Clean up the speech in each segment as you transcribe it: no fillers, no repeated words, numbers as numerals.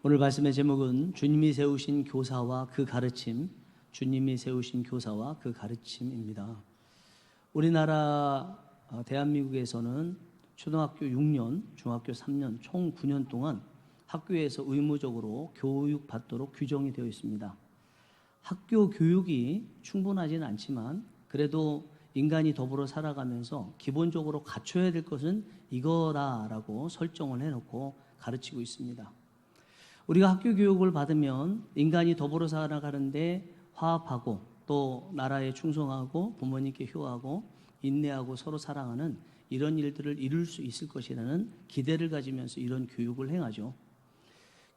오늘 말씀의 제목은 주님이 세우신 교사와 그 가르침, 주님이 세우신 교사와 그 가르침입니다. 우리나라 대한민국에서는 초등학교 6년, 중학교 3년, 총 9년 동안 학교에서 의무적으로 교육받도록 규정이 되어 있습니다. 학교 교육이 충분하지는 않지만 그래도 인간이 더불어 살아가면서 기본적으로 갖춰야 될 것은 이거다라고 설정을 해놓고 가르치고 있습니다. 우리가 학교 교육을 받으면 인간이 더불어 살아가는데 화합하고 또 나라에 충성하고 부모님께 효하고 인내하고 서로 사랑하는 이런 일들을 이룰 수 있을 것이라는 기대를 가지면서 이런 교육을 행하죠.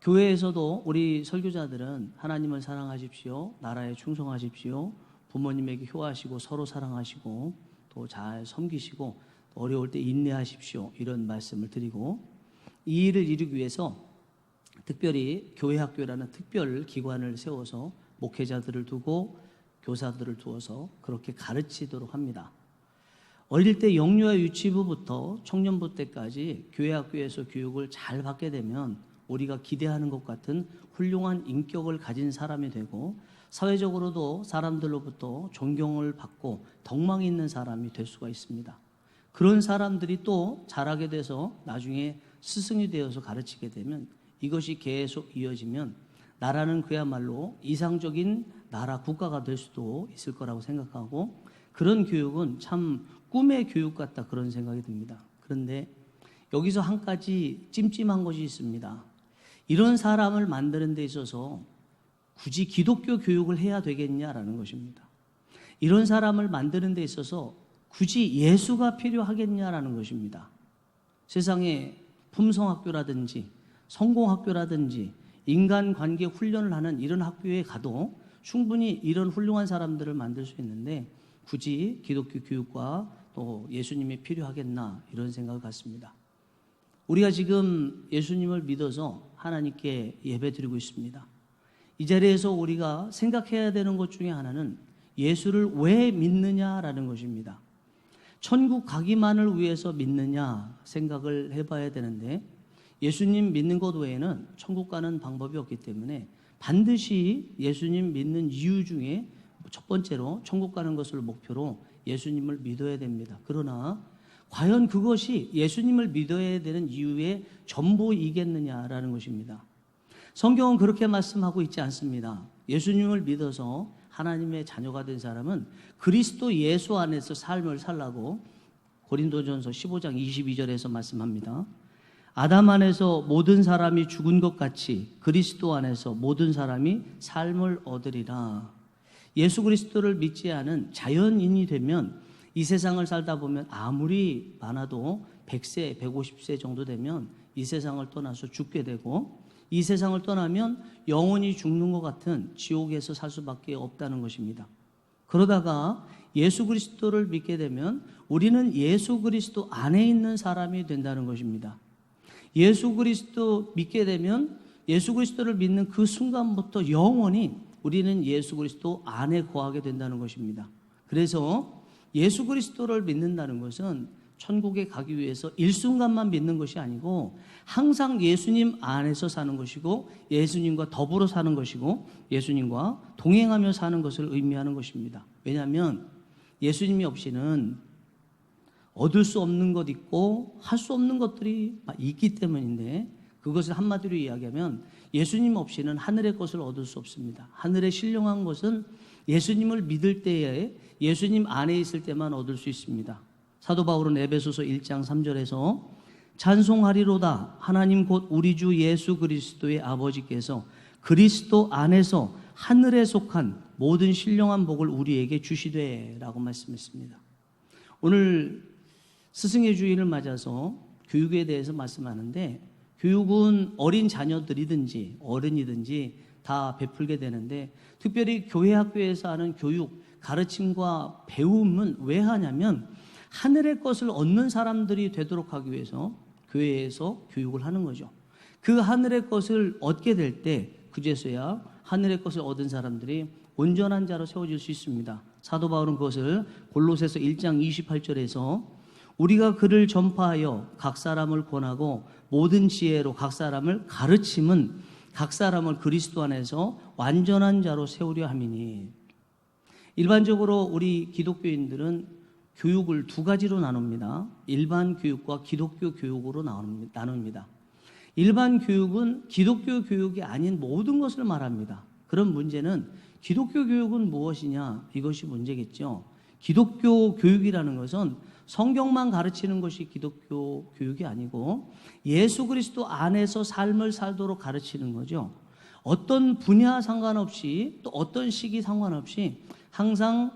교회에서도 우리 설교자들은 하나님을 사랑하십시오, 나라에 충성하십시오, 부모님에게 효하시고 서로 사랑하시고 또 잘 섬기시고 또 어려울 때 인내하십시오, 이런 말씀을 드리고, 이 일을 이루기 위해서 특별히 교회학교라는 특별 기관을 세워서 목회자들을 두고 교사들을 두어서 그렇게 가르치도록 합니다. 어릴 때 영유아 유치부부터 청년부 때까지 교회학교에서 교육을 잘 받게 되면 우리가 기대하는 것 같은 훌륭한 인격을 가진 사람이 되고 사회적으로도 사람들로부터 존경을 받고 덕망이 있는 사람이 될 수가 있습니다. 그런 사람들이 또 자라게 돼서 나중에 스승이 되어서 가르치게 되면 이것이 계속 이어지면 나라는 그야말로 이상적인 나라 국가가 될 수도 있을 거라고 생각하고, 그런 교육은 참 꿈의 교육 같다, 그런 생각이 듭니다. 그런데 여기서 한 가지 찜찜한 것이 있습니다. 이런 사람을 만드는 데 있어서 굳이 기독교 교육을 해야 되겠냐라는 것입니다. 이런 사람을 만드는 데 있어서 굳이 예수가 필요하겠냐라는 것입니다. 세상에 품성학교라든지 성공학교라든지 인간관계 훈련을 하는 이런 학교에 가도 충분히 이런 훌륭한 사람들을 만들 수 있는데 굳이 기독교 교육과 또 예수님이 필요하겠나, 이런 생각을 갖습니다. 우리가 지금 예수님을 믿어서 하나님께 예배드리고 있습니다. 이 자리에서 우리가 생각해야 되는 것 중에 하나는 예수를 왜 믿느냐라는 것입니다. 천국 가기만을 위해서 믿느냐 생각을 해봐야 되는데, 예수님 믿는 것 외에는 천국 가는 방법이 없기 때문에 반드시 예수님 믿는 이유 중에 첫 번째로 천국 가는 것을 목표로 예수님을 믿어야 됩니다. 그러나 과연 그것이 예수님을 믿어야 되는 이유의 전부이겠느냐라는 것입니다. 성경은 그렇게 말씀하고 있지 않습니다. 예수님을 믿어서 하나님의 자녀가 된 사람은 그리스도 예수 안에서 삶을 살라고 고린도전서 15장 22절에서 말씀합니다. 아담 안에서 모든 사람이 죽은 것 같이 그리스도 안에서 모든 사람이 삶을 얻으리라. 예수 그리스도를 믿지 않은 자연인이 되면 이 세상을 살다 보면 아무리 많아도 100세, 150세 정도 되면 이 세상을 떠나서 죽게 되고, 이 세상을 떠나면 영원히 죽는 것 같은 지옥에서 살 수밖에 없다는 것입니다. 그러다가 예수 그리스도를 믿게 되면 우리는 예수 그리스도 안에 있는 사람이 된다는 것입니다. 예수 그리스도 믿게 되면 예수 그리스도를 믿는 그 순간부터 영원히 우리는 예수 그리스도 안에 거하게 된다는 것입니다. 그래서 예수 그리스도를 믿는다는 것은 천국에 가기 위해서 일순간만 믿는 것이 아니고 항상 예수님 안에서 사는 것이고 예수님과 더불어 사는 것이고 예수님과 동행하며 사는 것을 의미하는 것입니다. 왜냐하면 예수님이 없이는 얻을 수 없는 것 있고 할 수 없는 것들이 있기 때문인데, 그것을 한마디로 이야기하면 예수님 없이는 하늘의 것을 얻을 수 없습니다. 하늘의 신령한 것은 예수님을 믿을 때에 예수님 안에 있을 때만 얻을 수 있습니다. 사도 바울은 에베소서 1장 3절에서 찬송하리로다 하나님 곧 우리 주 예수 그리스도의 아버지께서 그리스도 안에서 하늘에 속한 모든 신령한 복을 우리에게 주시되 라고 말씀했습니다. 오늘 스승의 주일을 맞아서 교육에 대해서 말씀하는데, 교육은 어린 자녀들이든지 어른이든지 다 베풀게 되는데, 특별히 교회 학교에서 하는 교육, 가르침과 배움은 왜 하냐면 하늘의 것을 얻는 사람들이 되도록 하기 위해서 교회에서 교육을 하는 거죠. 그 하늘의 것을 얻게 될 때 그제서야 하늘의 것을 얻은 사람들이 온전한 자로 세워질 수 있습니다. 사도 바울은 그것을 골로새서 1장 28절에서 우리가 그를 전파하여 각 사람을 권하고 모든 지혜로 각 사람을 가르침은 각 사람을 그리스도 안에서 완전한 자로 세우려 함이니. 일반적으로 우리 기독교인들은 교육을 두 가지로 나눕니다. 일반 교육과 기독교 교육으로 나눕니다. 일반 교육은 기독교 교육이 아닌 모든 것을 말합니다. 그런 문제는 기독교 교육은 무엇이냐? 이것이 문제겠죠. 기독교 교육이라는 것은 성경만 가르치는 것이 기독교 교육이 아니고 예수 그리스도 안에서 삶을 살도록 가르치는 거죠. 어떤 분야 상관없이 또 어떤 시기 상관없이 항상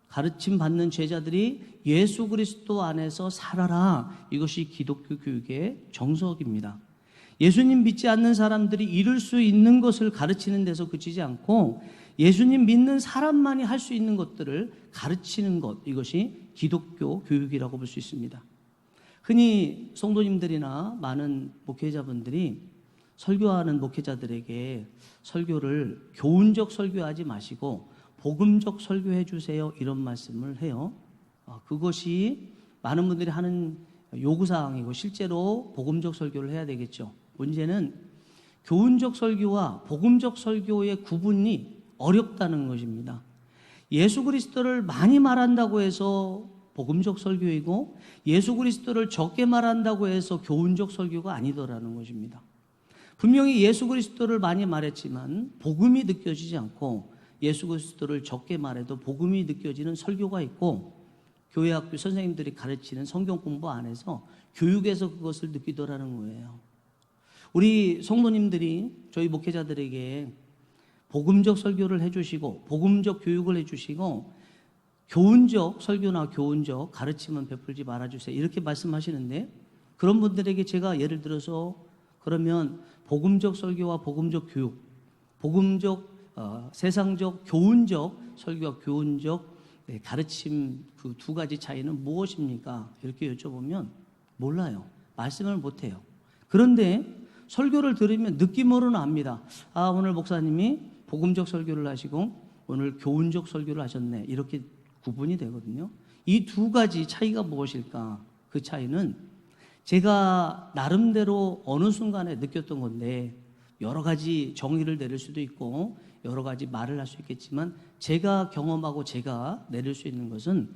가르침 받는 제자들이 예수 그리스도 안에서 살아라. 이것이 기독교 교육의 정석입니다. 예수님 믿지 않는 사람들이 이룰 수 있는 것을 가르치는 데서 그치지 않고 예수님 믿는 사람만이 할 수 있는 것들을 가르치는 것, 이것이 기독교 교육이라고 볼 수 있습니다. 흔히 성도님들이나 많은 목회자분들이 설교하는 목회자들에게 설교를 교훈적 설교하지 마시고 복음적 설교해 주세요, 이런 말씀을 해요. 그것이 많은 분들이 하는 요구사항이고 실제로 복음적 설교를 해야 되겠죠. 문제는 교훈적 설교와 복음적 설교의 구분이 어렵다는 것입니다. 예수 그리스도를 많이 말한다고 해서 복음적 설교이고 예수 그리스도를 적게 말한다고 해서 교훈적 설교가 아니더라는 것입니다. 분명히 예수 그리스도를 많이 말했지만 복음이 느껴지지 않고 예수 그리스도를 적게 말해도 복음이 느껴지는 설교가 있고 교회 학교 선생님들이 가르치는 성경 공부 안에서 교육에서 그것을 느끼더라는 거예요. 우리 성도님들이 저희 목회자들에게 복음적 설교를 해주시고 복음적 교육을 해주시고 교훈적 설교나 교훈적 가르침은 베풀지 말아주세요, 이렇게 말씀하시는데, 그런 분들에게 제가 예를 들어서 그러면 복음적 설교와 복음적 교육, 복음적 세상적 교훈적 설교와 교훈적 가르침, 그 두 가지 차이는 무엇입니까? 이렇게 여쭤보면 몰라요. 말씀을 못해요. 그런데 설교를 들으면 느낌으로는 압니다. 아, 오늘 목사님이 복음적 설교를 하시고 오늘 교훈적 설교를 하셨네, 이렇게 구분이 되거든요. 이 두 가지 차이가 무엇일까? 그 차이는 제가 나름대로 어느 순간에 느꼈던 건데 여러 가지 정의를 내릴 수도 있고 여러 가지 말을 할 수 있겠지만 제가 경험하고 제가 내릴 수 있는 것은,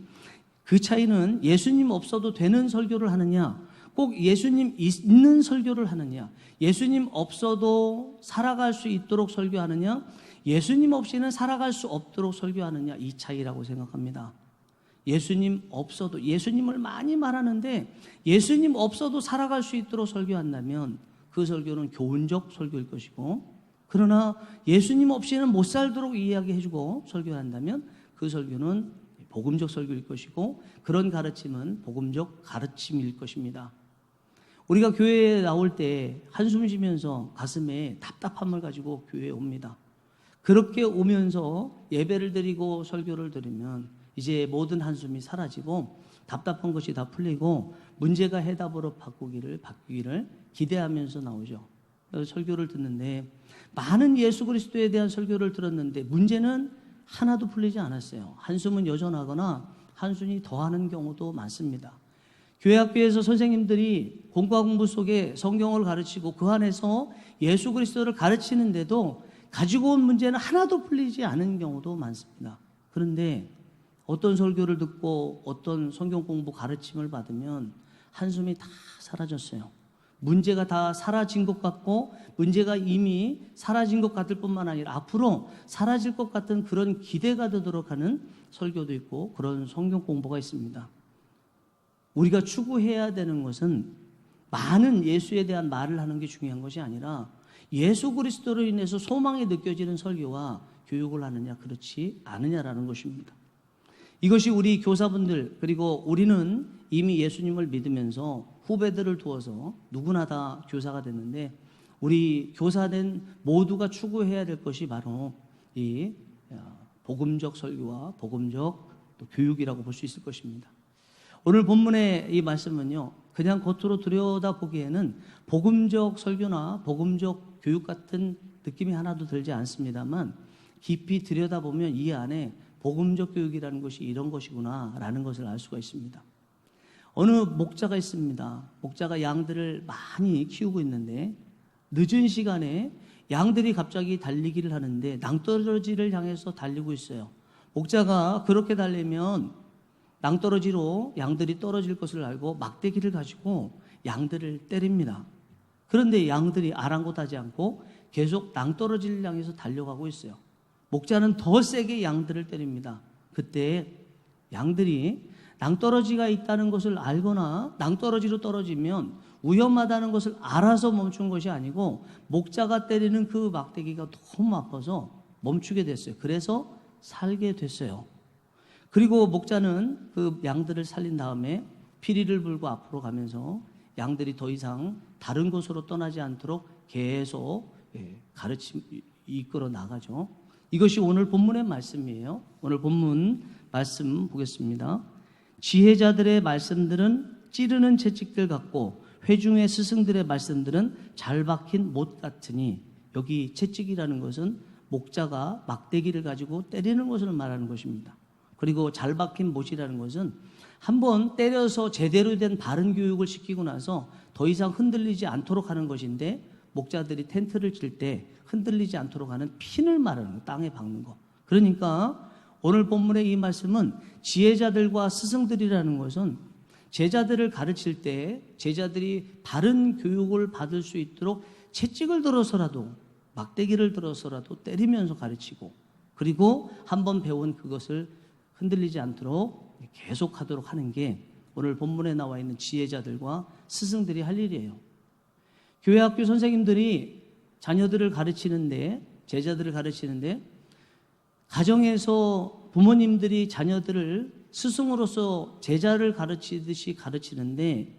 그 차이는 예수님 없어도 되는 설교를 하느냐, 꼭 예수님 있는 설교를 하느냐, 예수님 없어도 살아갈 수 있도록 설교하느냐, 예수님 없이는 살아갈 수 없도록 설교하느냐, 이 차이라고 생각합니다. 예수님 없어도, 예수님을 많이 말하는데 예수님 없어도 살아갈 수 있도록 설교한다면 그 설교는 교훈적 설교일 것이고, 그러나 예수님 없이는 못 살도록 이야기해주고 설교한다면 그 설교는 복음적 설교일 것이고, 그런 가르침은 복음적 가르침일 것입니다. 우리가 교회에 나올 때 한숨 쉬면서 가슴에 답답함을 가지고 교회에 옵니다. 그렇게 오면서 예배를 드리고 설교를 드리면 이제 모든 한숨이 사라지고 답답한 것이 다 풀리고 문제가 해답으로 바뀌기를 기대하면서 나오죠. 그래서 설교를 듣는데 많은 예수 그리스도에 대한 설교를 들었는데 문제는 하나도 풀리지 않았어요. 한숨은 여전하거나 한숨이 더하는 경우도 많습니다. 교회 학교에서 선생님들이 공과 공부 속에 성경을 가르치고 그 안에서 예수 그리스도를 가르치는데도 가지고 온 문제는 하나도 풀리지 않은 경우도 많습니다. 그런데 어떤 설교를 듣고 어떤 성경 공부 가르침을 받으면 한숨이 다 사라졌어요. 문제가 다 사라진 것 같고 문제가 이미 사라진 것 같을 뿐만 아니라 앞으로 사라질 것 같은 그런 기대가 되도록 하는 설교도 있고 그런 성경 공부가 있습니다. 우리가 추구해야 되는 것은 많은 예수에 대한 말을 하는 게 중요한 것이 아니라 예수 그리스도로 인해서 소망이 느껴지는 설교와 교육을 하느냐 그렇지 않느냐라는 것입니다. 이것이 우리 교사분들, 그리고 우리는 이미 예수님을 믿으면서 후배들을 두어서 누구나 다 교사가 됐는데 우리 교사된 모두가 추구해야 될 것이 바로 이 복음적 설교와 복음적 또 교육이라고 볼 수 있을 것입니다. 오늘 본문의 이 말씀은요, 그냥 겉으로 들여다보기에는 복음적 설교나 복음적 교육 같은 느낌이 하나도 들지 않습니다만 깊이 들여다보면 이 안에 복음적 교육이라는 것이 이런 것이구나 라는 것을 알 수가 있습니다. 어느 목자가 있습니다. 목자가 양들을 많이 키우고 있는데 늦은 시간에 양들이 갑자기 달리기를 하는데 낭떠러지를 향해서 달리고 있어요. 목자가 그렇게 달리면 낭떠러지로 양들이 떨어질 것을 알고 막대기를 가지고 양들을 때립니다. 그런데 양들이 아랑곳하지 않고 계속 낭떠러지를 향해서 달려가고 있어요. 목자는 더 세게 양들을 때립니다. 그때 양들이 낭떠러지가 있다는 것을 알거나 낭떠러지로 떨어지면 위험하다는 것을 알아서 멈춘 것이 아니고 목자가 때리는 그 막대기가 너무 아파서 멈추게 됐어요. 그래서 살게 됐어요. 그리고 목자는 그 양들을 살린 다음에 피리를 불고 앞으로 가면서 양들이 더 이상 다른 곳으로 떠나지 않도록 계속 이끌어 나가죠. 이것이 오늘 본문의 말씀이에요. 오늘 본문 말씀 보겠습니다. 지혜자들의 말씀들은 찌르는 채찍들 같고 회중의 스승들의 말씀들은 잘 박힌 못 같으니, 여기 채찍이라는 것은 목자가 막대기를 가지고 때리는 것을 말하는 것입니다. 그리고 잘 박힌 못이라는 것은 한번 때려서 제대로 된 바른 교육을 시키고 나서 더 이상 흔들리지 않도록 하는 것인데, 목자들이 텐트를 칠 때 흔들리지 않도록 하는 핀을 말하는 거, 땅에 박는 거. 그러니까 오늘 본문의 이 말씀은 지혜자들과 스승들이라는 것은 제자들을 가르칠 때 제자들이 바른 교육을 받을 수 있도록 채찍을 들어서라도, 막대기를 들어서라도 때리면서 가르치고, 그리고 한번 배운 그것을 흔들리지 않도록 계속하도록 하는 게 오늘 본문에 나와 있는 지혜자들과 스승들이 할 일이에요. 교회 학교 선생님들이 자녀들을 가르치는데, 제자들을 가르치는데, 가정에서 부모님들이 자녀들을 스승으로서 제자를 가르치듯이 가르치는데,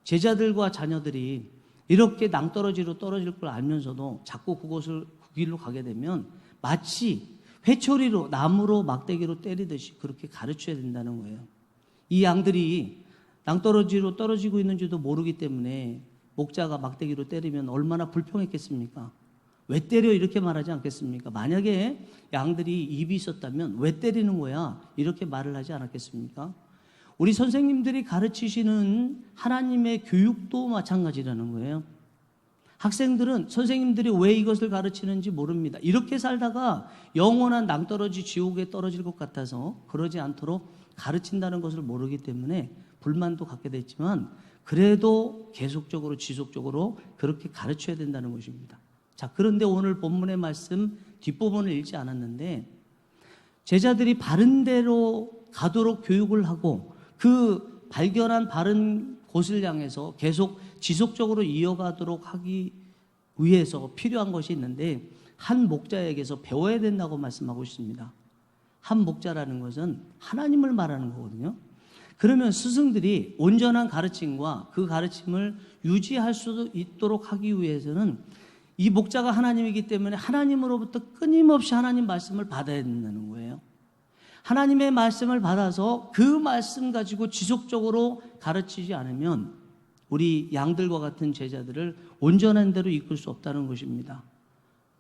제자들과 자녀들이 이렇게 낭떠러지로 떨어질 걸 알면서도 자꾸 그 길로 가게 되면 마치 회초리로, 나무로 막대기로 때리듯이 그렇게 가르쳐야 된다는 거예요. 이 양들이 낭떠러지로 떨어지고 있는지도 모르기 때문에 목자가 막대기로 때리면 얼마나 불평했겠습니까? 왜 때려? 이렇게 말하지 않겠습니까? 만약에 양들이 입이 있었다면 왜 때리는 거야? 이렇게 말을 하지 않았겠습니까? 우리 선생님들이 가르치시는 하나님의 교육도 마찬가지라는 거예요. 학생들은 선생님들이 왜 이것을 가르치는지 모릅니다. 이렇게 살다가 영원한 낭떠러지 지옥에 떨어질 것 같아서 그러지 않도록 가르친다는 것을 모르기 때문에 불만도 갖게 됐지만, 그래도 계속적으로 지속적으로 그렇게 가르쳐야 된다는 것입니다. 자, 그런데 오늘 본문의 말씀 뒷부분을 읽지 않았는데, 제자들이 바른 대로 가도록 교육을 하고 그 발견한 바른 곳을 향해서 계속 지속적으로 이어가도록 하기 위해서 필요한 것이 있는데, 한 목자에게서 배워야 된다고 말씀하고 있습니다. 한 목자라는 것은 하나님을 말하는 거거든요. 그러면 스승들이 온전한 가르침과 그 가르침을 유지할 수 있도록 하기 위해서는 이 목자가 하나님이기 때문에 하나님으로부터 끊임없이 하나님 말씀을 받아야 된다는 거예요. 하나님의 말씀을 받아서 그 말씀 가지고 지속적으로 가르치지 않으면 우리 양들과 같은 제자들을 온전한 대로 이끌 수 없다는 것입니다.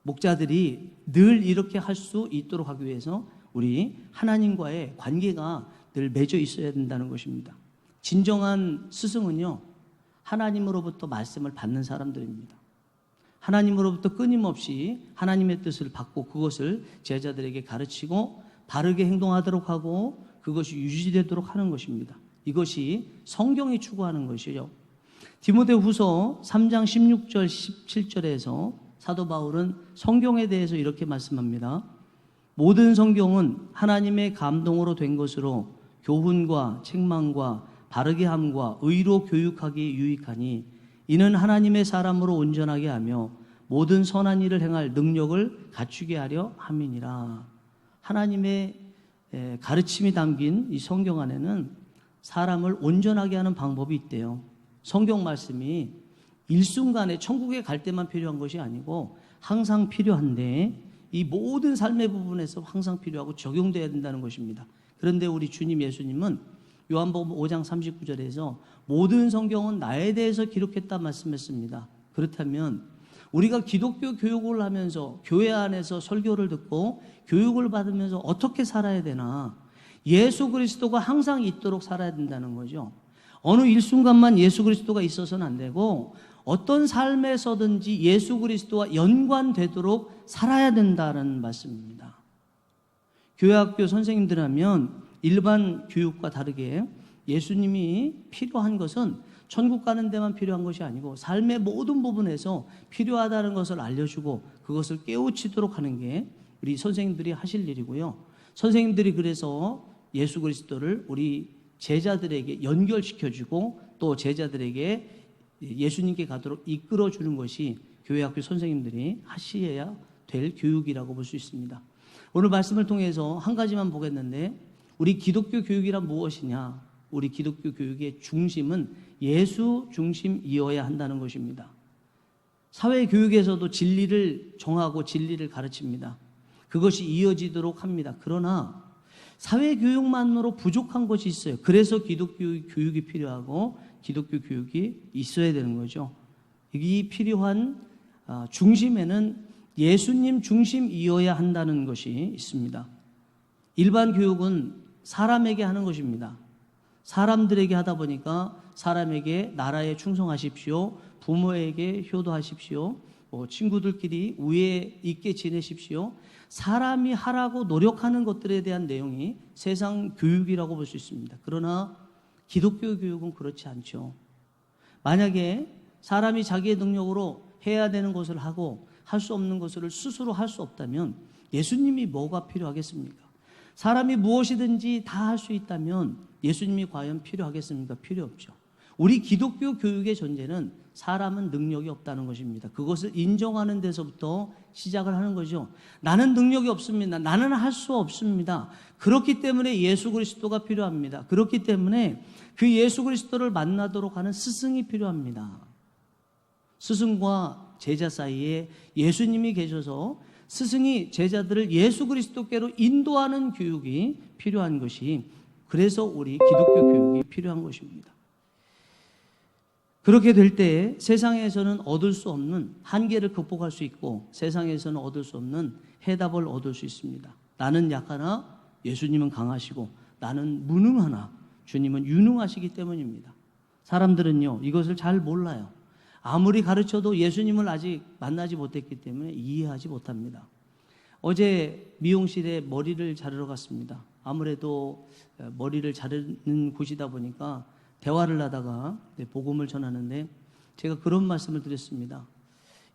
목자들이 늘 이렇게 할 수 있도록 하기 위해서 우리 하나님과의 관계가 늘 맺어 있어야 된다는 것입니다. 진정한 스승은요, 하나님으로부터 말씀을 받는 사람들입니다. 하나님으로부터 끊임없이 하나님의 뜻을 받고 그것을 제자들에게 가르치고 바르게 행동하도록 하고 그것이 유지되도록 하는 것입니다. 이것이 성경이 추구하는 것이죠. 디모데후서 3장 16절 17절에서 사도 바울은 성경에 대해서 이렇게 말씀합니다. 모든 성경은 하나님의 감동으로 된 것으로 교훈과 책망과 바르게 함과 의로 교육하기 유익하니, 이는 하나님의 사람으로 온전하게 하며 모든 선한 일을 행할 능력을 갖추게 하려 함이니라. 하나님의 가르침이 담긴 이 성경 안에는 사람을 온전하게 하는 방법이 있대요. 성경 말씀이 일순간에 천국에 갈 때만 필요한 것이 아니고 항상 필요한데, 이 모든 삶의 부분에서 항상 필요하고 적용돼야 된다는 것입니다. 그런데 우리 주님 예수님은 요한복음 5장 39절에서 모든 성경은 나에 대해서 기록했다 말씀했습니다. 그렇다면 우리가 기독교 교육을 하면서 교회 안에서 설교를 듣고 교육을 받으면서 어떻게 살아야 되나, 예수 그리스도가 항상 있도록 살아야 된다는 거죠. 어느 일순간만 예수 그리스도가 있어서는 안 되고 어떤 삶에서든지 예수 그리스도와 연관되도록 살아야 된다는 말씀입니다. 교회학교 선생님들 하면 일반 교육과 다르게 예수님이 필요한 것은 천국 가는 데만 필요한 것이 아니고 삶의 모든 부분에서 필요하다는 것을 알려주고 그것을 깨우치도록 하는 게 우리 선생님들이 하실 일이고요. 선생님들이 그래서 예수 그리스도를 우리 제자들에게 연결시켜주고 또 제자들에게 예수님께 가도록 이끌어주는 것이 교회학교 선생님들이 하셔야 될 교육이라고 볼 수 있습니다. 오늘 말씀을 통해서 한 가지만 보겠는데 우리 기독교 교육이란 무엇이냐? 우리 기독교 교육의 중심은 예수 중심이어야 한다는 것입니다. 사회교육에서도 진리를 정하고 진리를 가르칩니다. 그것이 이어지도록 합니다. 그러나 사회교육만으로 부족한 것이 있어요. 그래서 기독교 교육이 필요하고 기독교 교육이 있어야 되는 거죠. 이 필요한 중심에는 예수님 중심이어야 한다는 것이 있습니다. 일반 교육은 사람에게 하는 것입니다. 사람들에게 하다 보니까 사람에게 나라에 충성하십시오. 부모에게 효도하십시오. 친구들끼리 우애 있게 지내십시오. 사람이 하라고 노력하는 것들에 대한 내용이 세상 교육이라고 볼 수 있습니다. 그러나 기독교 교육은 그렇지 않죠. 만약에 사람이 자기의 능력으로 해야 되는 것을 하고 할 수 없는 것을 스스로 할 수 없다면 예수님이 뭐가 필요하겠습니까? 사람이 무엇이든지 다 할 수 있다면 예수님이 과연 필요하겠습니까? 필요 없죠. 우리 기독교 교육의 존재는 사람은 능력이 없다는 것입니다. 그것을 인정하는 데서부터 시작을 하는 거죠. 나는 능력이 없습니다. 나는 할 수 없습니다. 그렇기 때문에 예수 그리스도가 필요합니다. 그렇기 때문에 그 예수 그리스도를 만나도록 하는 스승이 필요합니다. 스승과 제자 사이에 예수님이 계셔서 스승이 제자들을 예수 그리스도께로 인도하는 교육이 필요한 것이 그래서 우리 기독교 교육이 필요한 것입니다. 그렇게 될 때 세상에서는 얻을 수 없는 한계를 극복할 수 있고 세상에서는 얻을 수 없는 해답을 얻을 수 있습니다. 나는 약하나 예수님은 강하시고 나는 무능하나 주님은 유능하시기 때문입니다. 사람들은요 이것을 잘 몰라요. 아무리 가르쳐도 예수님을 아직 만나지 못했기 때문에 이해하지 못합니다. 어제 미용실에 머리를 자르러 갔습니다. 아무래도 머리를 자르는 곳이다 보니까 대화를 하다가 복음을 전하는데 제가 그런 말씀을 드렸습니다.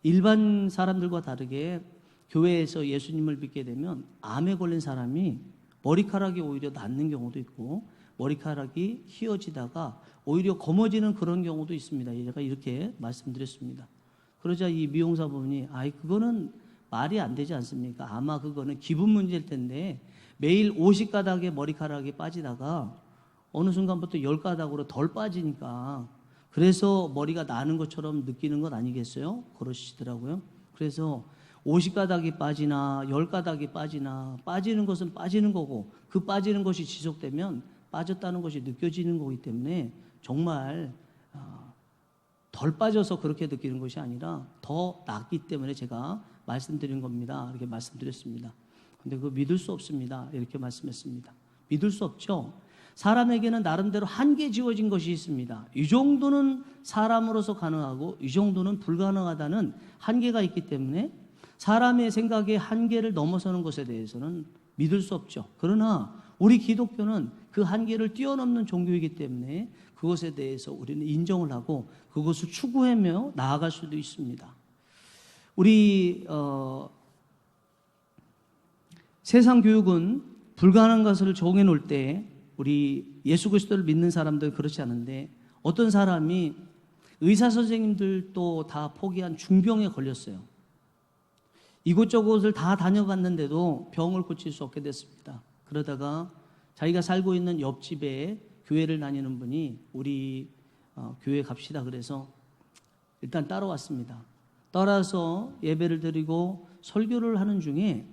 일반 사람들과 다르게 교회에서 예수님을 믿게 되면 암에 걸린 사람이 머리카락이 오히려 낫는 경우도 있고 머리카락이 휘어지다가 오히려 검어지는 그런 경우도 있습니다. 제가 이렇게 말씀드렸습니다. 그러자 이 미용사분이 그거는 말이 안 되지 않습니까? 아마 그거는 기분 문제일 텐데 매일 50가닥의 머리카락이 빠지다가 어느 순간부터 10가닥으로 덜 빠지니까 그래서 머리가 나는 것처럼 느끼는 것 아니겠어요? 그러시더라고요. 그래서 50가닥이 빠지나 10가닥이 빠지나 빠지는 것은 빠지는 거고 그 빠지는 것이 지속되면 빠졌다는 것이 느껴지는 거기 때문에 정말 덜 빠져서 그렇게 느끼는 것이 아니라 더 낫기 때문에 제가 말씀드린 겁니다. 이렇게 말씀드렸습니다. 근데 그거 믿을 수 없습니다. 이렇게 말씀했습니다. 믿을 수 없죠. 사람에게는 나름대로 한계 지어진 것이 있습니다. 이 정도는 사람으로서 가능하고 이 정도는 불가능하다는 한계가 있기 때문에 사람의 생각의 한계를 넘어서는 것에 대해서는 믿을 수 없죠. 그러나 우리 기독교는 그 한계를 뛰어넘는 종교이기 때문에 그것에 대해서 우리는 인정을 하고 그것을 추구하며 나아갈 수도 있습니다. 우리 세상 교육은 불가능한 것을 정해놓을 때 우리 예수 그리스도를 믿는 사람들 그렇지 않은데 어떤 사람이 의사 선생님들도 다 포기한 중병에 걸렸어요. 이곳저곳을 다 다녀봤는데도 병을 고칠 수 없게 됐습니다. 그러다가 자기가 살고 있는 옆집에 교회를 다니는 분이 우리 교회 갑시다 그래서 일단 따라왔습니다. 따라서 예배를 드리고 설교를 하는 중에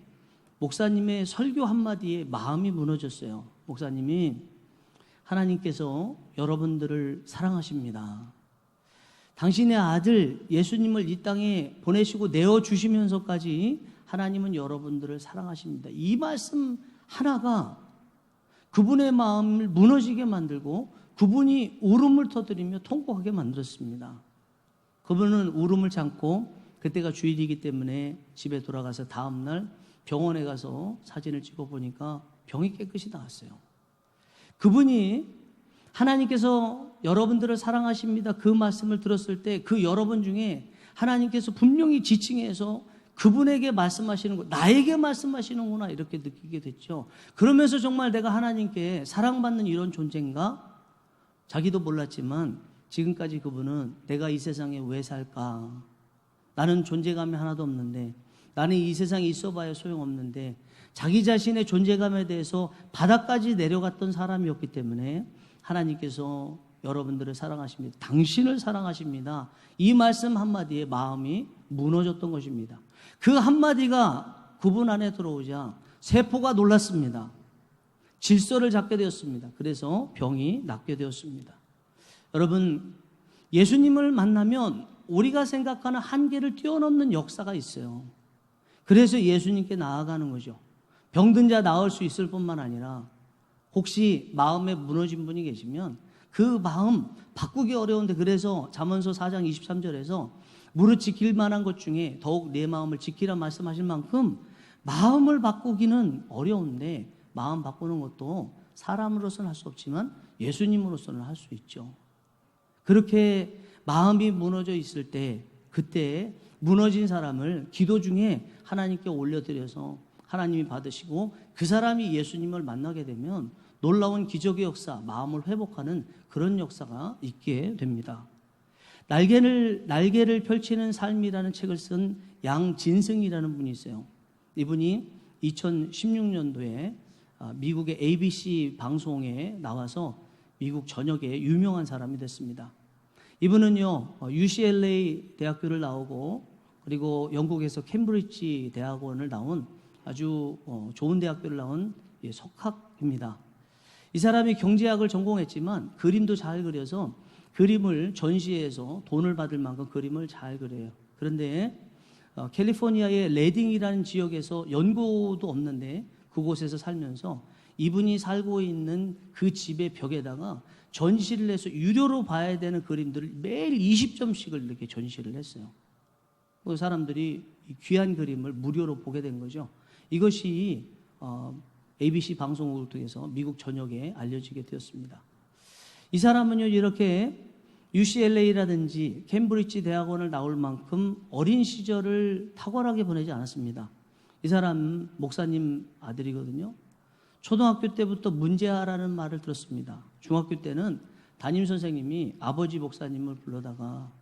목사님의 설교 한마디에 마음이 무너졌어요. 목사님이 하나님께서 여러분들을 사랑하십니다. 당신의 아들 예수님을 이 땅에 보내시고 내어주시면서까지 하나님은 여러분들을 사랑하십니다. 이 말씀 하나가 그분의 마음을 무너지게 만들고 그분이 울음을 터뜨리며 통곡하게 만들었습니다. 그분은 울음을 참고 그때가 주일이기 때문에 집에 돌아가서 다음날 병원에 가서 사진을 찍어보니까 병이 깨끗이 나았어요. 그분이 하나님께서 여러분들을 사랑하십니다. 그 말씀을 들었을 때 그 여러분 중에 하나님께서 분명히 지칭해서 그분에게 말씀하시는 거, 나에게 말씀하시는구나 이렇게 느끼게 됐죠. 그러면서 정말 내가 하나님께 사랑받는 이런 존재인가? 자기도 몰랐지만 지금까지 그분은 내가 이 세상에 왜 살까? 나는 존재감이 하나도 없는데, 나는 이 세상에 있어봐야 소용없는데, 자기 자신의 존재감에 대해서 바닥까지 내려갔던 사람이었기 때문에 하나님께서 여러분들을 사랑하십니다. 당신을 사랑하십니다. 이 말씀 한마디에 마음이 무너졌던 것입니다. 그 한마디가 그분 안에 들어오자 세포가 놀랐습니다. 질서를 잡게 되었습니다. 그래서 병이 낫게 되었습니다. 여러분, 예수님을 만나면 우리가 생각하는 한계를 뛰어넘는 역사가 있어요. 그래서 예수님께 나아가는 거죠. 병든 자 나을 수 있을 뿐만 아니라 혹시 마음에 무너진 분이 계시면 그 마음 바꾸기 어려운데, 그래서 잠언서 4장 23절에서 무릇 지킬 만한 것 중에 더욱 내 마음을 지키라 말씀하실 만큼 마음을 바꾸기는 어려운데, 마음 바꾸는 것도 사람으로서는 할 수 없지만 예수님으로서는 할 수 있죠. 그렇게 마음이 무너져 있을 때, 그때 무너진 사람을 기도 중에 하나님께 올려드려서 하나님이 받으시고 그 사람이 예수님을 만나게 되면 놀라운 기적의 역사, 마음을 회복하는 그런 역사가 있게 됩니다. 날개를 펼치는 삶이라는 책을 쓴 양진승이라는 분이 있어요. 이분이 2016년도에 미국의 ABC 방송에 나와서 미국 전역에 유명한 사람이 됐습니다. 이분은요, UCLA 대학교를 나오고 그리고 영국에서 캠브리지 대학원을 나온 아주 좋은 대학교를 나온 석학입니다. 이 사람이 경제학을 전공했지만 그림도 잘 그려서 그림을 전시해서 돈을 받을 만큼 그림을 잘 그려요. 그런데 캘리포니아의 레딩이라는 지역에서 연고도 없는데 그곳에서 살면서 이분이 살고 있는 그 집의 벽에다가 전시를 해서 유료로 봐야 되는 그림들을 매일 20점씩을 이렇게 전시를 했어요. 그 사람들이 귀한 그림을 무료로 보게 된 거죠. 이것이 ABC 방송국을 통해서 미국 전역에 알려지게 되었습니다. 이 사람은요, 이렇게 UCLA라든지 캠브리지 대학원을 나올 만큼 어린 시절을 탁월하게 보내지 않았습니다. 이 사람 목사님 아들이거든요. 초등학교 때부터 문제아라는 말을 들었습니다. 중학교 때는 담임 선생님이 아버지 목사님을 불러다가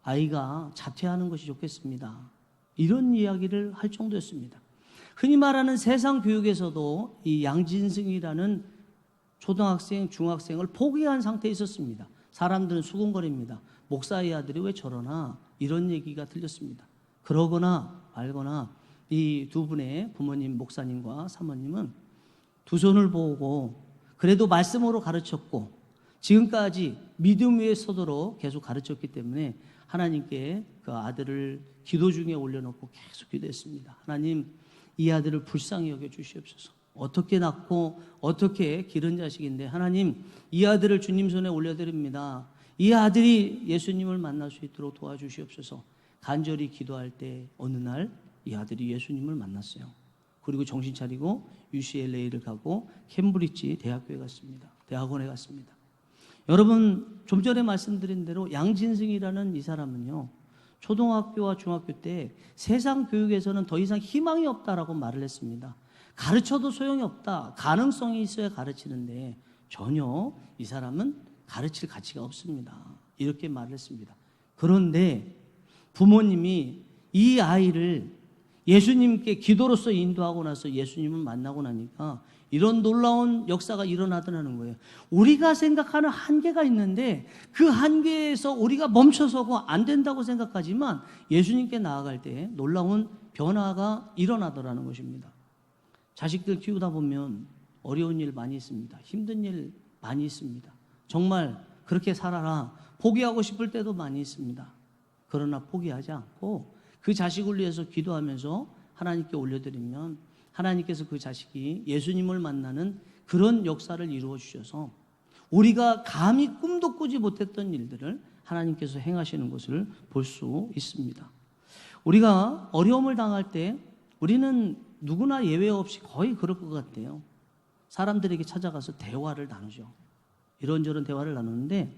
아이가 자퇴하는 것이 좋겠습니다, 이런 이야기를 할 정도였습니다. 흔히 말하는 세상 교육에서도 이 양진승이라는 초등학생, 중학생을 포기한 상태에 있었습니다. 사람들은 수군거립니다. 목사의 아들이 왜 저러나, 이런 얘기가 들렸습니다. 그러거나 말거나 이 두 분의 부모님, 목사님과 사모님은 두 손을 모으고 그래도 말씀으로 가르쳤고 지금까지 믿음 위에 서도록 계속 가르쳤기 때문에 하나님께 그 아들을 기도 중에 올려놓고 계속 기도했습니다. 하나님, 이 아들을 불쌍히 여겨 주시옵소서. 어떻게 낳고 어떻게 기른 자식인데 하나님, 이 아들을 주님 손에 올려드립니다. 이 아들이 예수님을 만날 수 있도록 도와주시옵소서. 간절히 기도할 때 어느 날 이 아들이 예수님을 만났어요. 그리고 정신 차리고 UCLA를 가고 캠브리지 대학교에 갔습니다. 대학원에 갔습니다. 여러분, 좀 전에 말씀드린 대로 양진승이라는 이 사람은요, 초등학교와 중학교 때 세상 교육에서는 더 이상 희망이 없다라고 말을 했습니다. 가르쳐도 소용이 없다, 가능성이 있어야 가르치는데 전혀 이 사람은 가르칠 가치가 없습니다, 이렇게 말을 했습니다. 그런데 부모님이 이 아이를 예수님께 기도로서 인도하고 나서 예수님을 만나고 나니까 이런 놀라운 역사가 일어나더라는 거예요. 우리가 생각하는 한계가 있는데 그 한계에서 우리가 멈춰서고 안 된다고 생각하지만 예수님께 나아갈 때 놀라운 변화가 일어나더라는 것입니다. 자식들 키우다 보면 어려운 일 많이 있습니다. 힘든 일 많이 있습니다. 정말 그렇게 살아라, 포기하고 싶을 때도 많이 있습니다. 그러나 포기하지 않고 그 자식을 위해서 기도하면서 하나님께 올려드리면 하나님께서 그 자식이 예수님을 만나는 그런 역사를 이루어 주셔서 우리가 감히 꿈도 꾸지 못했던 일들을 하나님께서 행하시는 것을 볼 수 있습니다. 우리가 어려움을 당할 때 우리는 누구나 예외 없이 거의 그럴 것 같아요. 사람들에게 찾아가서 대화를 나누죠. 이런저런 대화를 나누는데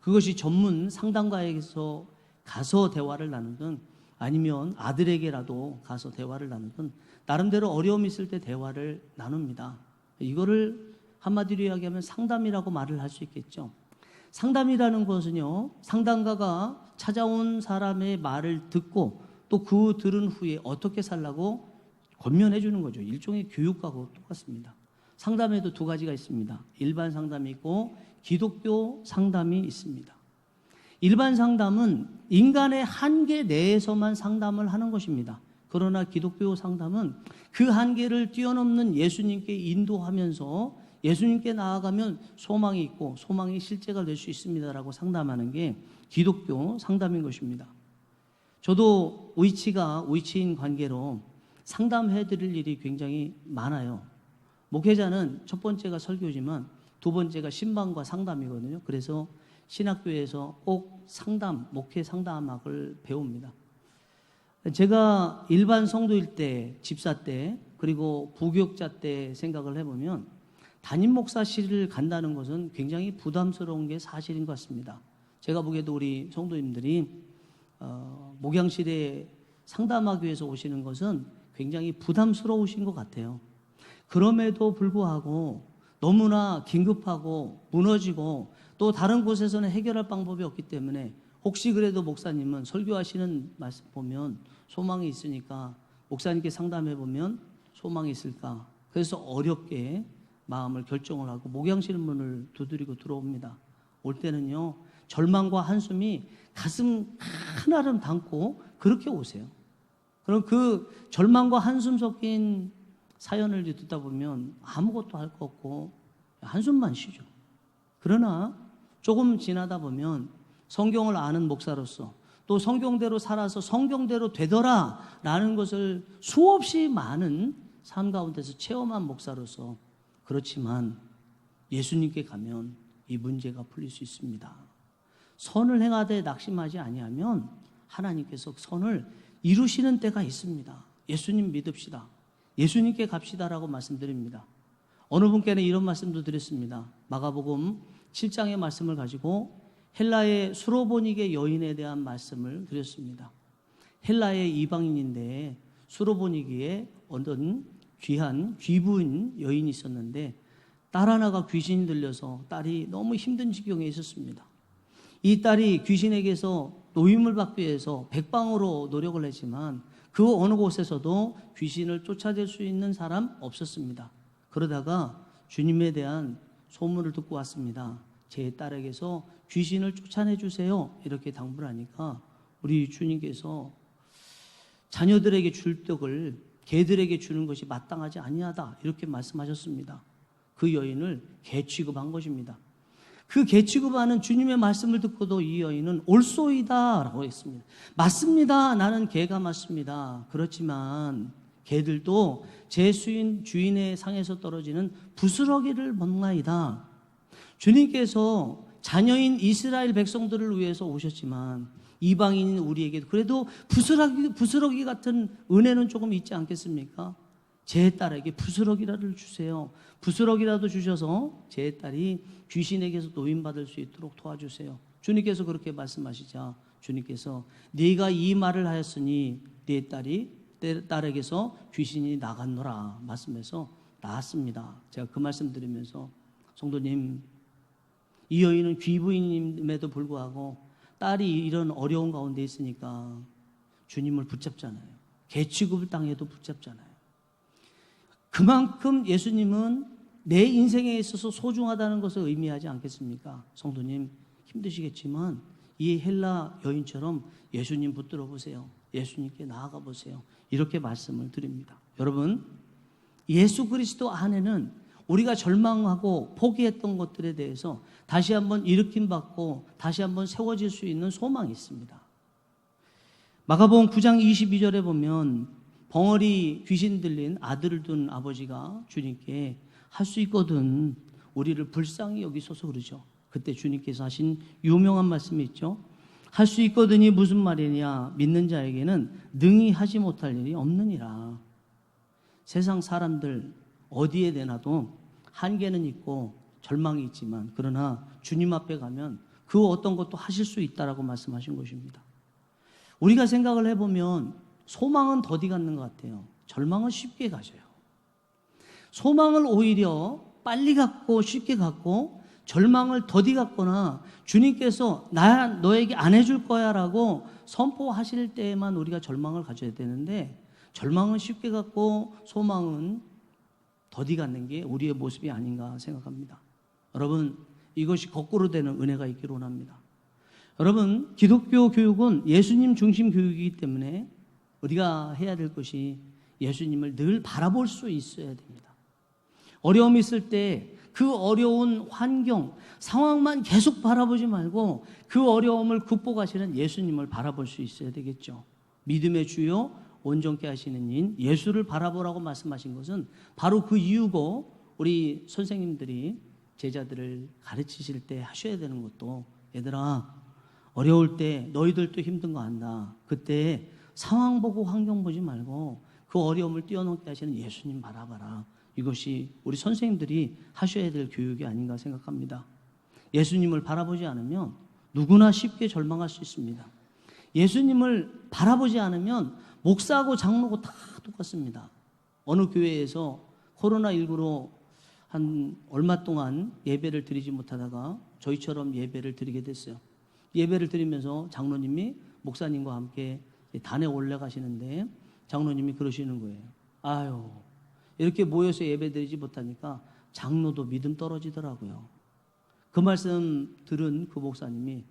그것이 전문 상담가에게서 가서 대화를 나누든 아니면 아들에게라도 가서 대화를 나누든 나름대로 어려움이 있을 때 대화를 나눕니다. 이거를 한마디로 이야기하면 상담이라고 말을 할 수 있겠죠. 상담이라는 것은요, 상담가가 찾아온 사람의 말을 듣고 또 그 들은 후에 어떻게 살라고 권면해 주는 거죠. 일종의 교육하고 똑같습니다. 상담에도 두 가지가 있습니다. 일반 상담이 있고 기독교 상담이 있습니다. 일반 상담은 인간의 한계 내에서만 상담을 하는 것입니다. 그러나 기독교 상담은 그 한계를 뛰어넘는 예수님께 인도하면서 예수님께 나아가면 소망이 있고 소망이 실제가 될 수 있습니다라고 상담하는 게 기독교 상담인 것입니다. 저도 의치인 관계로 상담해 드릴 일이 굉장히 많아요. 목회자는 첫 번째가 설교지만 두 번째가 신방과 상담이거든요. 그래서 신학교에서 꼭 상담, 목회 상담학을 배웁니다. 제가 일반 성도일 때, 집사 때, 그리고 부교육자 때 생각을 해보면 담임 목사실을 간다는 것은 굉장히 부담스러운 게 사실인 것 같습니다. 제가 보기에도 우리 성도님들이 목양실에 상담하기 위해서 오시는 것은 굉장히 부담스러우신 것 같아요. 그럼에도 불구하고 너무나 긴급하고 무너지고 또 다른 곳에서는 해결할 방법이 없기 때문에 혹시 그래도 목사님은 설교하시는 말씀 보면 소망이 있으니까 목사님께 상담해 보면 소망이 있을까? 그래서 어렵게 마음을 결정을 하고 목양실 문을 두드리고 들어옵니다. 올 때는요, 절망과 한숨이 가슴 한아름 담고 그렇게 오세요. 그럼 그 절망과 한숨 섞인 사연을 듣다 보면 아무것도 할 거 없고 한숨만 쉬죠. 그러나 조금 지나다 보면 성경을 아는 목사로서 또 성경대로 살아서 성경대로 되더라 라는 것을 수없이 많은 삶 가운데서 체험한 목사로서 그렇지만 예수님께 가면 이 문제가 풀릴 수 있습니다. 선을 행하되 낙심하지 아니하면 하나님께서 선을 이루시는 때가 있습니다. 예수님 믿읍시다. 예수님께 갑시다라고 말씀드립니다. 어느 분께는 이런 말씀도 드렸습니다. 마가복음 7장의 말씀을 가지고 헬라의 수로보니게 여인에 대한 말씀을 드렸습니다. 헬라의 이방인인데 수로보니게에 어떤 귀한 귀부인 여인이 있었는데 딸 하나가 귀신이 들려서 딸이 너무 힘든 지경에 있었습니다. 이 딸이 귀신에게서 노임을 받기 위해서 백방으로 노력을 했지만 그 어느 곳에서도 귀신을 쫓아낼 수 있는 사람 없었습니다. 그러다가 주님에 대한 소문을 듣고 왔습니다. 제 딸에게서 귀신을 쫓아내 주세요. 이렇게 당부를 하니까 우리 주님께서 자녀들에게 줄 떡을 개들에게 주는 것이 마땅하지 아니하다 이렇게 말씀하셨습니다. 그 여인을 개 취급한 것입니다. 그 개 취급하는 주님의 말씀을 듣고도 이 여인은 옳소이다 라고 했습니다. 맞습니다. 나는 개가 맞습니다. 그렇지만 개들도 제 주인의 상에서 떨어지는 부스러기를 먹나이다. 주님께서 자녀인 이스라엘 백성들을 위해서 오셨지만 이방인인 우리에게도 그래도 부스러기 같은 은혜는 조금 있지 않겠습니까? 제 딸에게 부스러기라도 주세요. 부스러기라도 주셔서 제 딸이 귀신에게서 노임받을 수 있도록 도와주세요. 주님께서 그렇게 말씀하시자 주님께서 네가 이 말을 하였으니 네 딸에게서 귀신이 나갔노라 말씀해서 나았습니다. 제가 그 말씀 드리면서 성도님, 이 여인은 귀부인임에도 불구하고 딸이 이런 어려운 가운데 있으니까 주님을 붙잡잖아요. 개 취급을 당해도 붙잡잖아요. 그만큼 예수님은 내 인생에 있어서 소중하다는 것을 의미하지 않겠습니까? 성도님 힘드시겠지만 이 헬라 여인처럼 예수님 붙들어 보세요. 예수님께 나아가 보세요. 이렇게 말씀을 드립니다. 여러분, 예수 그리스도 안에는 우리가 절망하고 포기했던 것들에 대해서 다시 한번 일으킴받고 다시 한번 세워질 수 있는 소망이 있습니다. 마가복음 9장 22절에 보면 벙어리 귀신 들린 아들을 둔 아버지가 주님께 할 수 있거든 우리를 불쌍히 여기소서 그러죠. 그때 주님께서 하신 유명한 말씀이 있죠. 할 수 있거든이 무슨 말이냐. 믿는 자에게는 능히 하지 못할 일이 없느니라. 세상 사람들 어디에 내놔도 한계는 있고 절망이 있지만 그러나 주님 앞에 가면 그 어떤 것도 하실 수 있다라고 말씀하신 것입니다. 우리가 생각을 해보면 소망은 더디 갖는 것 같아요. 절망은 쉽게 가져요. 소망을 오히려 빨리 갖고 쉽게 갖고 절망을 더디 갖거나 주님께서 너에게 안 해줄 거야 라고 선포하실 때에만 우리가 절망을 가져야 되는데 절망은 쉽게 갖고 소망은 더디 갖는 게 우리의 모습이 아닌가 생각합니다. 여러분, 이것이 거꾸로 되는 은혜가 있기를 원합니다. 여러분, 기독교 교육은 예수님 중심 교육이기 때문에 우리가 해야 될 것이 예수님을 늘 바라볼 수 있어야 됩니다. 어려움이 있을 때 그 어려운 환경, 상황만 계속 바라보지 말고 그 어려움을 극복하시는 예수님을 바라볼 수 있어야 되겠죠. 믿음의 주요 온전케 하시는 인 예수를 바라보라고 말씀하신 것은 바로 그 이유고 우리 선생님들이 제자들을 가르치실 때 하셔야 되는 것도 얘들아 어려울 때 너희들도 힘든 거 안다. 그때 상황 보고 환경 보지 말고 그 어려움을 뛰어넘게 하시는 예수님 바라봐라. 이것이 우리 선생님들이 하셔야 될 교육이 아닌가 생각합니다. 예수님을 바라보지 않으면 누구나 쉽게 절망할 수 있습니다. 예수님을 바라보지 않으면 목사하고 장로고 다 똑같습니다. 어느 교회에서 코로나19로 한 얼마 동안 예배를 드리지 못하다가 저희처럼 예배를 드리게 됐어요. 예배를 드리면서 장로님이 목사님과 함께 단에 올라가시는데 장로님이 그러시는 거예요. 아유, 이렇게 모여서 예배 드리지 못하니까 장로도 믿음 떨어지더라고요. 그 말씀 들은 그 목사님이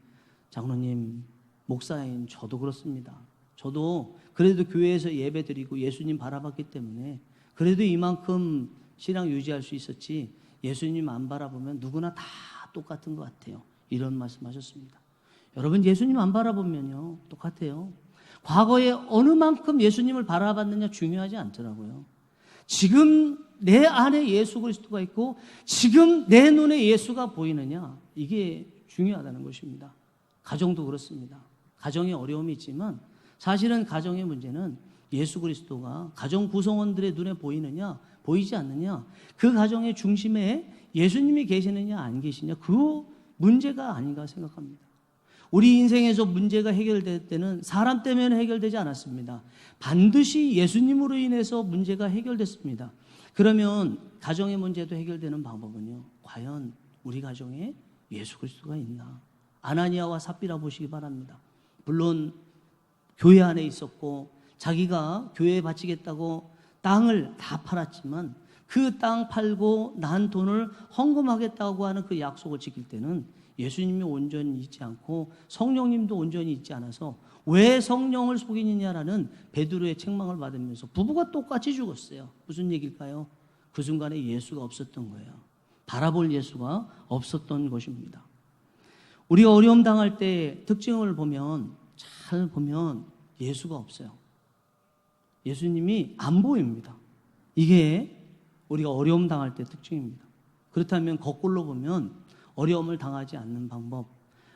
장로님, 목사인 저도 그렇습니다. 저도 그래도 교회에서 예배 드리고 예수님 바라봤기 때문에 그래도 이만큼 신앙 유지할 수 있었지 예수님 안 바라보면 누구나 다 똑같은 것 같아요. 이런 말씀하셨습니다. 여러분, 예수님 안 바라보면요 똑같아요. 과거에 어느 만큼 예수님을 바라봤느냐 중요하지 않더라고요. 지금 내 안에 예수 그리스도가 있고 지금 내 눈에 예수가 보이느냐, 이게 중요하다는 것입니다. 가정도 그렇습니다. 가정에 어려움이 있지만 사실은 가정의 문제는 예수 그리스도가 가정 구성원들의 눈에 보이느냐 보이지 않느냐, 그 가정의 중심에 예수님이 계시느냐 안 계시냐, 그 문제가 아닌가 생각합니다. 우리 인생에서 문제가 해결될 때는 사람 때문에 해결되지 않았습니다. 반드시 예수님으로 인해서 문제가 해결됐습니다. 그러면 가정의 문제도 해결되는 방법은요, 과연 우리 가정에 예수 그리스도가 있나? 아나니아와 삽비라 보시기 바랍니다. 물론 교회 안에 있었고 자기가 교회에 바치겠다고 땅을 다 팔았지만 그 땅 팔고 난 돈을 헌금하겠다고 하는 그 약속을 지킬 때는 예수님이 온전히 있지 않고 성령님도 온전히 있지 않아서 왜 성령을 속이느냐라는 베드로의 책망을 받으면서 부부가 똑같이 죽었어요. 무슨 얘기일까요? 그 순간에 예수가 없었던 거예요. 바라볼 예수가 없었던 것입니다. 우리가 어려움 당할 때 특징을 보면, 잘 보면 예수가 없어요. 예수님이 안 보입니다. 이게 우리가 어려움 당할 때 특징입니다. 그렇다면 거꾸로 보면 어려움을 당하지 않는 방법,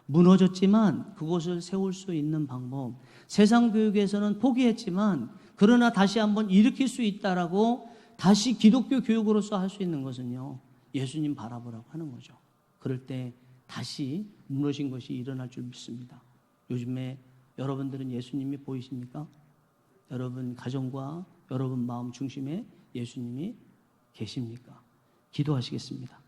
무너졌지만 그것을 세울 수 있는 방법, 세상 교육에서는 포기했지만 그러나 다시 한번 일으킬 수 있다라고 다시 기독교 교육으로서 할 수 있는 것은요, 예수님 바라보라고 하는 거죠. 그럴 때 다시 무너진 것이 일어날 줄 믿습니다. 요즘에 여러분들은 예수님이 보이십니까? 여러분 가정과 여러분 마음 중심에 예수님이 계십니까? 기도하시겠습니다.